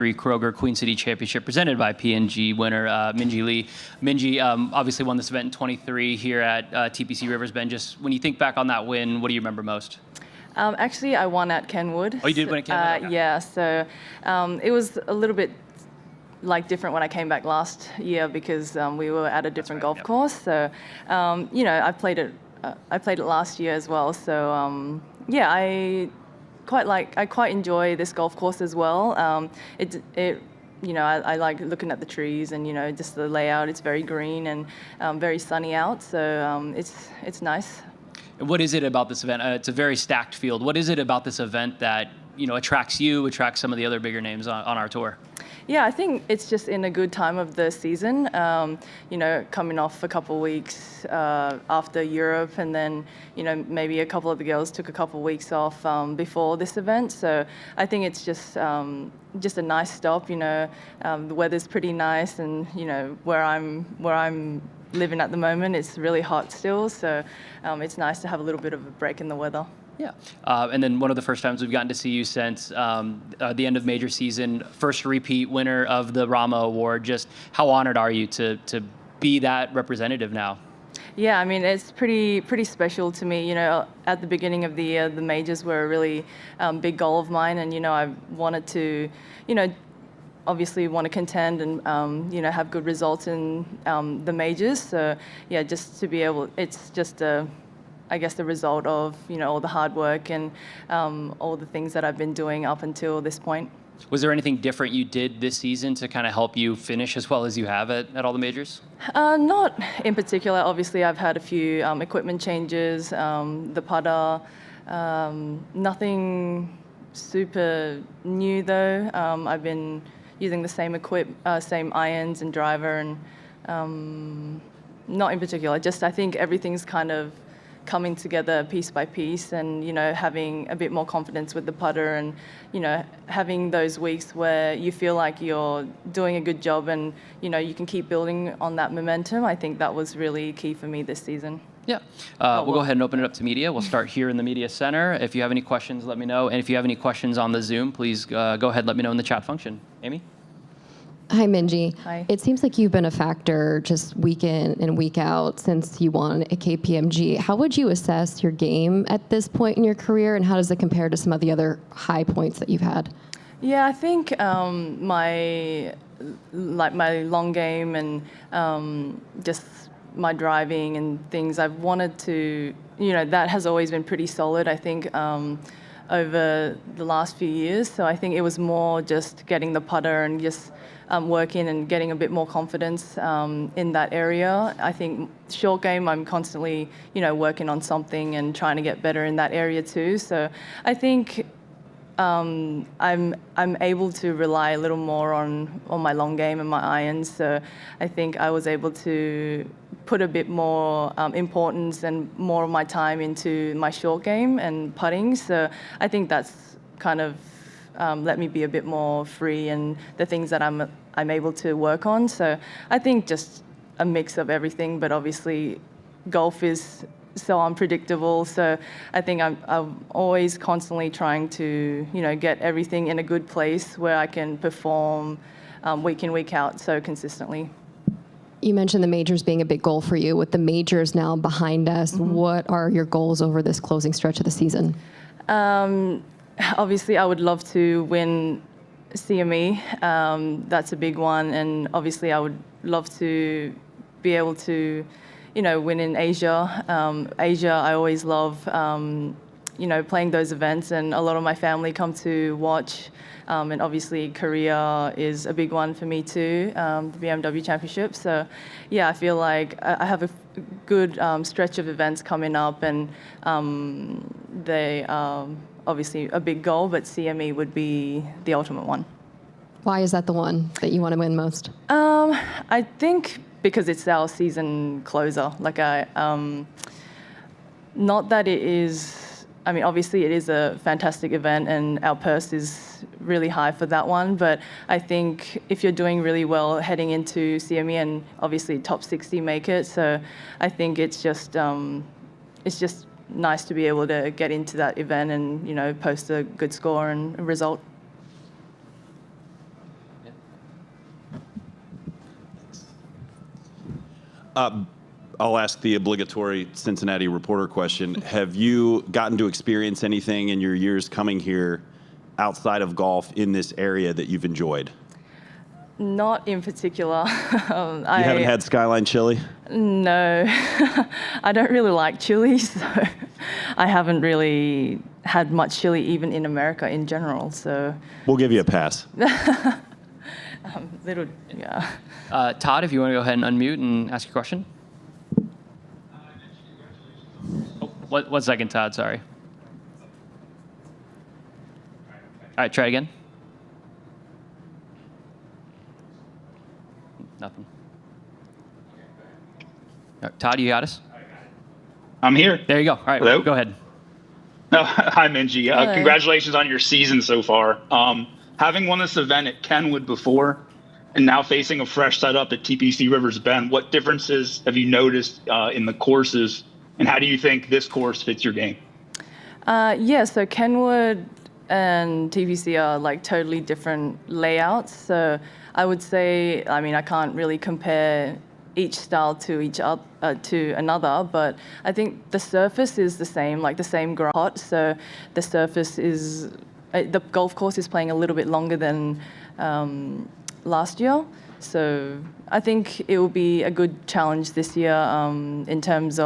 Kroger Queen City Championship presented by P&G winner Minjee Lee. Minjee obviously won this event in 23 here at TPC Rivers Bend. Just when you think back on that win, what do you remember most? Actually, I won at Kenwood. Oh, you did win at Kenwood? Okay. Yeah, so it was a little bit different when I came back last year because we were at a different golf course. So, I played it last year as well. So, yeah, I quite enjoy this golf course as well. I like looking at the trees and just the layout. It's very green and very sunny out, so it's nice. And what is it about this event? It's a very stacked field. What is it about this event that attracts some of the other bigger names on our tour? Yeah, I think it's just in a good time of the season, coming off a couple of weeks after Europe, and then, maybe a couple of the girls took a couple of weeks off before this event. So I think it's just a nice stop, the weather's pretty nice, and, where I'm living at the moment, it's really hot still. So it's nice to have a little bit of a break in the weather. Yeah, and then one of the first times we've gotten to see you since the end of major season, first repeat winner of the Rama Award. Just how honored are you to be that representative now? Yeah, I mean, it's pretty special to me. At the beginning of the year, the majors were a really big goal of mine, and I wanted to, obviously want to contend and have good results in the majors. So yeah, just to be able, it's just I guess the result of all the hard work and all the things that I've been doing up until this point. Was there anything different you did this season to kind of help you finish as well as you have at all the majors? Not in particular. Obviously, I've had a few equipment changes, the putter, nothing super new though. I've been using the same irons and driver, and not in particular. Just I think everything's kind of coming together piece by piece, and having a bit more confidence with the putter, and having those weeks where you feel like you're doing a good job, and you can keep building on that momentum. I think that was really key for me this season. Yeah, we'll go ahead and open it up to media. We'll start here in the media center. If you have any questions, let me know, and if you have any questions on the Zoom, please go ahead, let me know in the chat function. Amy? Hi, Minjee. Hi. It seems like you've been a factor just week in and week out since you won at KPMG. How would you assess your game at this point in your career, and how does it compare to some of the other high points that you've had? Yeah, I think my long game and just my driving and things, I've wanted to, that has always been pretty solid, I think, over the last few years. So I think it was more just getting the putter and just working and getting a bit more confidence in that area. I think short game, I'm constantly, working on something and trying to get better in that area too. So I think I'm able to rely a little more on my long game and my irons. So I think I was able to put a bit more importance and more of my time into my short game and putting. So I think that's kind of let me be a bit more free in the things that I'm able to work on. So I think just a mix of everything, but obviously golf is so unpredictable. So I think I'm always constantly trying to, get everything in a good place where I can perform week in, week out so consistently. You mentioned the majors being a big goal for you. With the majors now behind us, what are your goals over this closing stretch of the season? Obviously, I would love to win CME. That's a big one. And obviously, I would love to be able to, win in Asia. Asia, I always love, playing those events. And a lot of my family come to watch. And obviously, Korea is a big one for me too, the BMW Championship. So, yeah, I feel like I have a good stretch of events coming up, and they are obviously a big goal, but CME would be the ultimate one. Why is that the one that you want to win most? I think because it's our season closer. Not that it is. I mean, obviously it is a fantastic event and our purse is really high for that one, but I think if you're doing really well heading into CME, and obviously top 60 make it, so I think it's just nice to be able to get into that event and, post a good score and result. I'll ask the obligatory Cincinnati reporter question. Have you gotten to experience anything in your years coming here outside of golf in this area that you've enjoyed? Not in particular. You haven't had Skyline chili? No. I don't really like chili, so I haven't really had much chili even in America in general. So We'll give you a pass. Yeah. Todd, if you want to go ahead and unmute and ask your question. Oh, one second, Todd, sorry. All right, try again. Nothing. All right, Todd, you got us? I'm here. There you go. All right, Hello? go ahead. No, hi, Minjee. Hello. Congratulations on your season so far. Having won this event at Kenwood before and now facing a fresh setup at TPC Rivers Bend, what differences have you noticed in the courses, and how do you think this course fits your game? Yeah, so Kenwood and TPC are like totally different layouts. So I would say, I mean, I can't really compare each style to each other to another, but I think the surface is the same, like the same grass. So the surface is the golf course is playing a little bit longer than last year. So I think it will be a good challenge this year in terms of